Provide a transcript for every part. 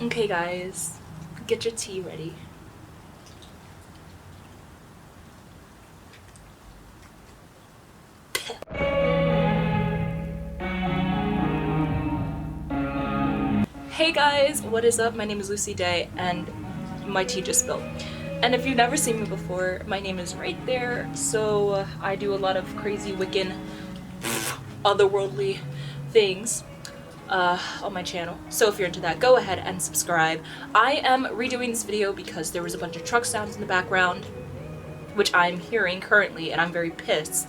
Okay guys, get your tea ready. Hey guys, what is up? My name is Lucy Day and my tea just spilled. And if you've never seen me before, my name is right there. So I do a lot of crazy Wiccan, otherworldly things on my channel. So if you're into that, go ahead and subscribe. I am redoing this video because there was a bunch of truck sounds in the background, which I'm hearing currently, and I'm very pissed.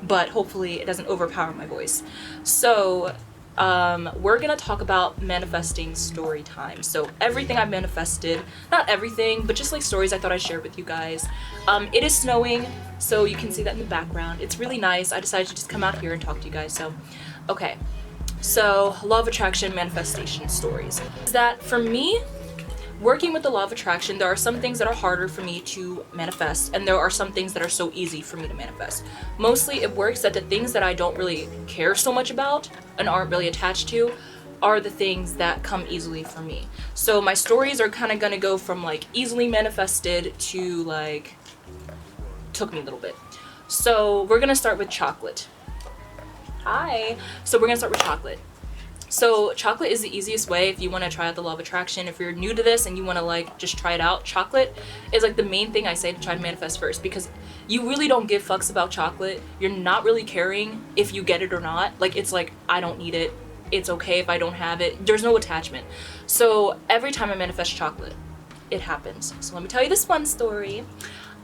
But hopefully it doesn't overpower my voice. So we're gonna talk about manifesting story time. So everything I've manifested, not everything, but just like stories I thought I'd share with you guys. It is snowing, so you can see that in the background. It's really nice. I decided to just come out here and talk to you guys. So, okay. So, law of attraction, manifestation stories. Is that for me, working with the law of attraction, there are some things that are harder for me to manifest, and there are some things that are so easy for me to manifest. Mostly it works that the things that I don't really care so much about and aren't really attached to are the things that come easily for me. So my stories are kind of gonna go from like easily manifested to like took me a little bit. So we're gonna start with chocolate. Hi. So we're gonna start with chocolate. So chocolate is the easiest way if you want to try out the law of attraction. If you're new to this and you want to like just try it out, chocolate is like the main thing I say to try to manifest first, because you really don't give fucks about chocolate. You're not really caring if you get it or not. Like, it's like, I don't need it. It's okay if I don't have it. There's no attachment. So every time I manifest chocolate, it happens. So let me tell you this one story.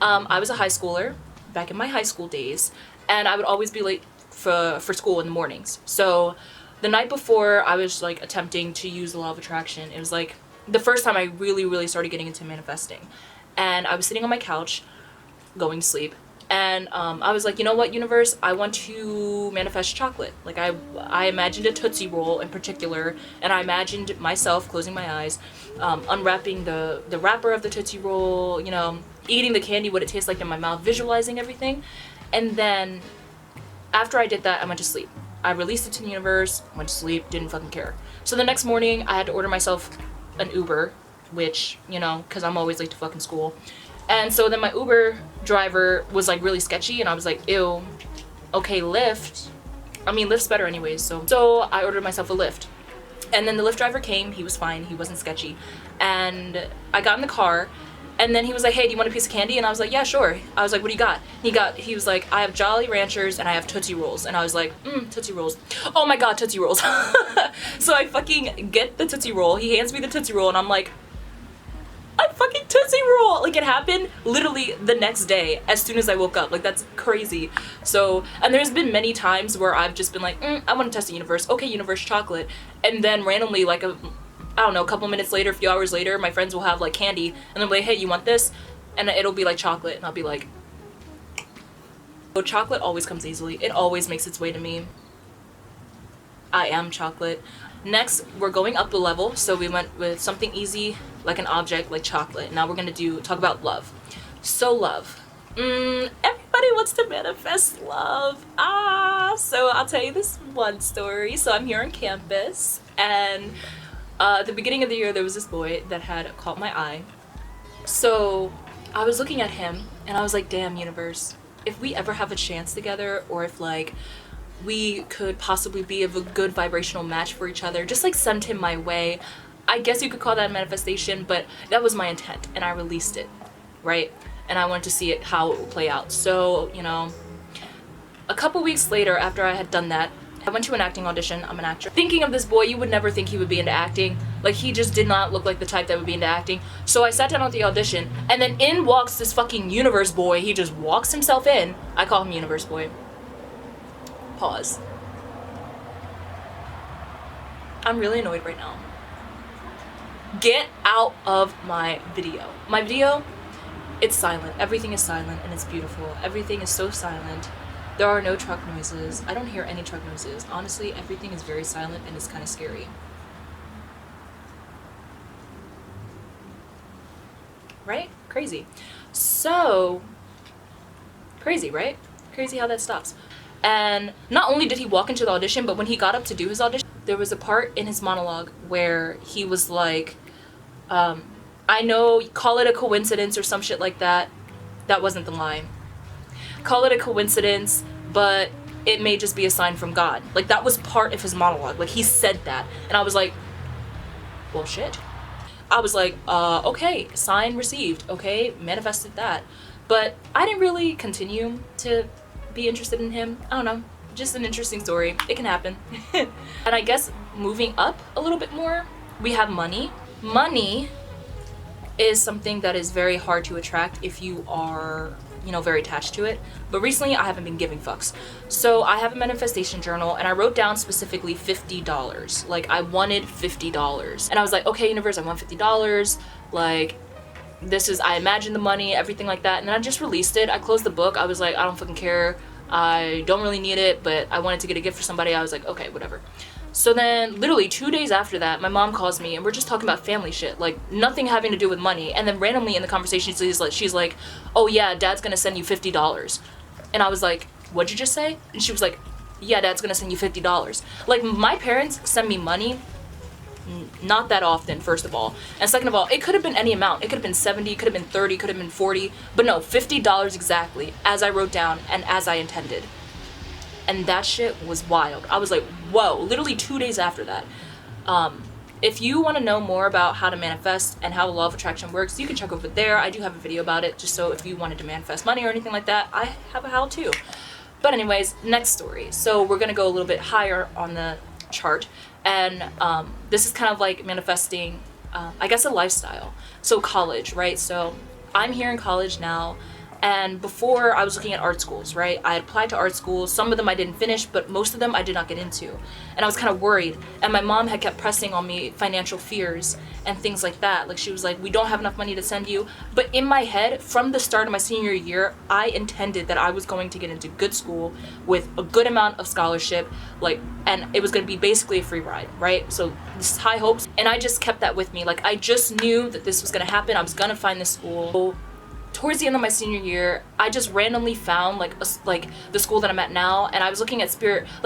I was a high schooler back in my high school days, and I would always be late for school in the mornings. So the night before I was like attempting to use the law of attraction, it was like the first time I really started getting into manifesting. And I was sitting on my couch going to sleep, and I was like, you know what, universe, I want to manifest chocolate. Like I imagined a Tootsie Roll in particular, and I imagined myself closing my eyes, unwrapping the wrapper of the Tootsie Roll, you know, eating the candy, what it tastes like in my mouth, visualizing everything. And then after I did that, I went to sleep. I released it to the universe, went to sleep, didn't fucking care. So the next morning, I had to order myself an Uber, which, you know, because I'm always late to fucking school. And so then my Uber driver was like really sketchy, and I was like, ew, okay, Lyft. I mean, Lyft's better anyways, so I ordered myself a Lyft. And then the Lyft driver came, he was fine, he wasn't sketchy. And I got in the car, and then he was like, hey, do you want a piece of candy? And I was like, yeah, sure. I was like, what do you got? He was like, I have Jolly Ranchers and I have Tootsie Rolls. And I was like, Tootsie Rolls. Oh my god, Tootsie Rolls. So I fucking get the Tootsie Roll. He hands me the Tootsie Roll, and I'm like, I fucking Tootsie Roll! Like, it happened literally the next day as soon as I woke up. Like, that's crazy. So, and there's been many times where I've just been like, I want to test the universe. Okay, universe, chocolate. And then randomly, like I don't know, a couple minutes later, a few hours later, my friends will have like candy, and they'll be like, hey, you want this? And it'll be like chocolate, and I'll be like, so chocolate always comes easily. It always makes its way to me. I am chocolate. Next, we're going up the level, so we went with something easy, like an object, like chocolate. Now we're gonna talk about love. So love. Everybody wants to manifest love. So I'll tell you this one story. So I'm here on campus, and at the beginning of the year, there was this boy that had caught my eye. So I was looking at him, and I was like, damn, universe, if we ever have a chance together, or if like we could possibly be of a good vibrational match for each other, just like send him my way. I guess you could call that a manifestation, but that was my intent, and I released it, right? And I wanted to see how it would play out. So, you know, a couple weeks later, after I had done that, I went to an acting audition. I'm an actor. Thinking of this boy, you would never think he would be into acting. Like, he just did not look like the type that would be into acting. So I sat down at the audition, and then in walks this fucking universe boy. He just walks himself in. I call him universe boy. Pause. I'm really annoyed right now. Get out of my video. My video, it's silent. Everything is silent, and it's beautiful. Everything is so silent. There are no truck noises. I don't hear any truck noises. Honestly, everything is very silent, and it's kind of scary. Right? Crazy. So, crazy, right? Crazy how that stops. And not only did he walk into the audition, but when he got up to do his audition, there was a part in his monologue where he was like, I know, call it a coincidence or some shit like that. That wasn't the line. Call it a coincidence, but it may just be a sign from God. Like, that was part of his monologue. Like, he said that. And I was like, well, shit. I was like, okay, sign received. Okay, manifested that. But I didn't really continue to be interested in him. I don't know. Just an interesting story. It can happen. And I guess moving up a little bit more, we have money. Money is something that is very hard to attract if you are, you know, very attached to it. But recently I haven't been giving fucks. So I have a manifestation journal and I wrote down specifically $50. Like, I wanted $50. And I was like, okay, universe, I want $50. Like, this is, I imagine the money, everything like that. And then I just released it. I closed the book. I was like, I don't fucking care. I don't really need it, but I wanted to get a gift for somebody. I was like, okay, whatever. So then literally 2 days after that, my mom calls me and we're just talking about family shit, like nothing having to do with money. And then randomly in the conversation, she's like, oh yeah, dad's gonna send you $50. And I was like, what'd you just say? And she was like, yeah, dad's gonna send you $50. Like, my parents send me money not that often, first of all. And second of all, it could have been any amount. It could have been 70, it could have been 30, could have been 40. But no, $50 exactly, as I wrote down and as I intended. And that shit was wild. I was like, whoa, literally 2 days after that. If you want to know more about how to manifest and how the law of attraction works, you can check over there. I do have a video about it, just so if you wanted to manifest money or anything like that, I have a how to. But anyways, next story. So we're going to go a little bit higher on the chart. And this is kind of like manifesting, I guess, a lifestyle. So college, right? So I'm here in college now. And before, I was looking at art schools, right? I applied to art schools. Some of them I didn't finish, but most of them I did not get into. And I was kind of worried. And my mom had kept pressing on me financial fears and things like that. Like, she was like, we don't have enough money to send you. But in my head, from the start of my senior year, I intended that I was going to get into good school with a good amount of scholarship, like, and it was going to be basically a free ride, right? So this is high hopes. And I just kept that with me. Like, I just knew that this was going to happen. I was going to find this school. Towards the end of my senior year, I just randomly found like the school that I'm at now, and I was looking at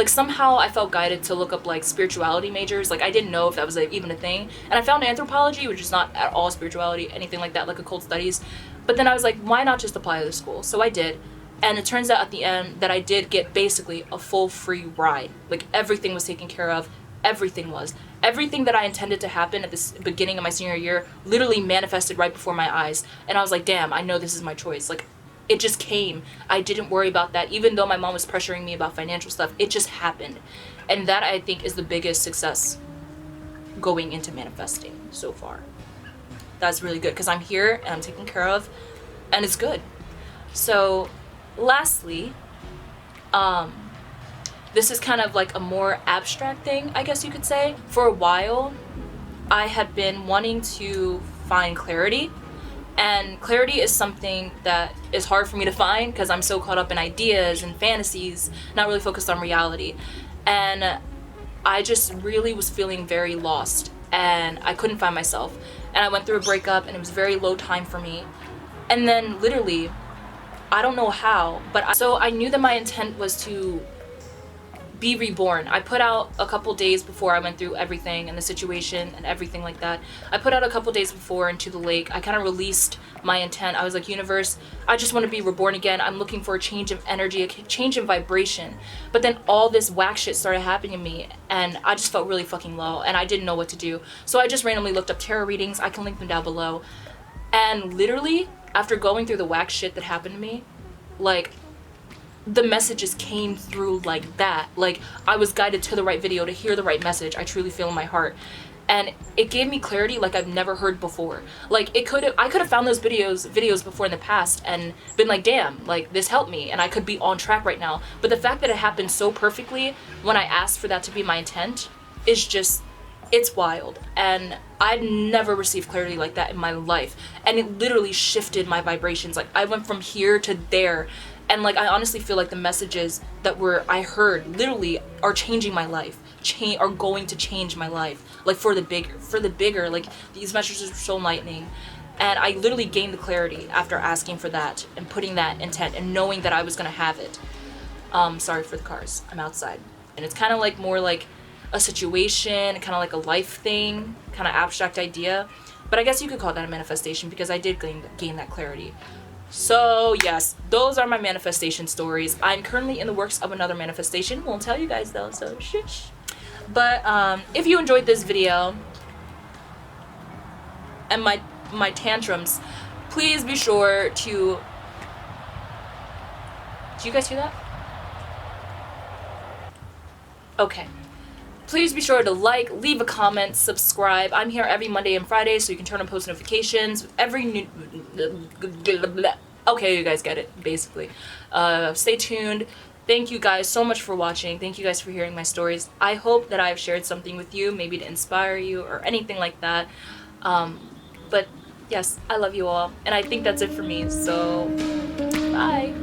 somehow I felt guided to look up like spirituality majors. Like, I didn't know if that was even a thing, and I found anthropology, which is not at all spirituality, anything like that, like occult studies. But then I was like, why not just apply to the school? So I did, and it turns out at the end that I did get basically a full free ride. Like, everything was taken care of. Everything that I intended to happen at this beginning of my senior year literally manifested right before my eyes. And I was like, damn, I know this is my choice. Like, it just came. I didn't worry about that. Even though my mom was pressuring me about financial stuff, it just happened. And that, I think, is the biggest success going into manifesting so far. That's really good, because I'm here and I'm taken care of, and it's good. So lastly, this is kind of like a more abstract thing, I guess you could say. For a while, I had been wanting to find clarity. And clarity is something that is hard for me to find because I'm so caught up in ideas and fantasies, not really focused on reality. And I just really was feeling very lost, and I couldn't find myself. And I went through a breakup, and it was very low time for me. And then literally, I don't know how, so I knew that my intent was to be reborn. I put out a couple days before I went through everything and the situation and everything like that. I put out a couple days before into the lake. I kind of released my intent. I was like, universe, I just want to be reborn again. I'm looking for a change of energy, a change in vibration. But then all this whack shit started happening to me, and I just felt really fucking low, and I didn't know what to do. So I just randomly looked up tarot readings. I can link them down below. And literally, after going through the whack shit that happened to me, like, the messages came through like that. Like, I was guided to the right video to hear the right message. I truly feel in my heart. And it gave me clarity like I've never heard before. Like, I could have found those videos before in the past and been like, damn, like, this helped me and I could be on track right now. But the fact that it happened so perfectly when I asked for that to be my intent is just, it's wild. And I'd never received clarity like that in my life. And it literally shifted my vibrations. Like, I went from here to there. And like, I honestly feel like the messages that I heard literally are changing my life, are going to change my life. Like, for the bigger, like, these messages are so enlightening. And I literally gained the clarity after asking for that and putting that intent and knowing that I was gonna have it. Sorry for the cars, I'm outside. And it's kind of like more like, a situation, kind of like a life thing, kind of abstract idea. But I guess you could call that a manifestation because I did gain that clarity. So yes, those are my manifestation stories. I'm currently in the works of another manifestation. Won't tell you guys though, so shush. But if you enjoyed this video and my tantrums, please be sure to... Do you guys hear that? Okay. Please be sure to like, leave a comment, subscribe. I'm here every Monday and Friday, so you can turn on post notifications. Every new... Okay, you guys get it, basically. Stay tuned. Thank you guys so much for watching. Thank you guys for hearing my stories. I hope that I've shared something with you, maybe to inspire you or anything like that. But yes, I love you all. And I think that's it for me, so bye.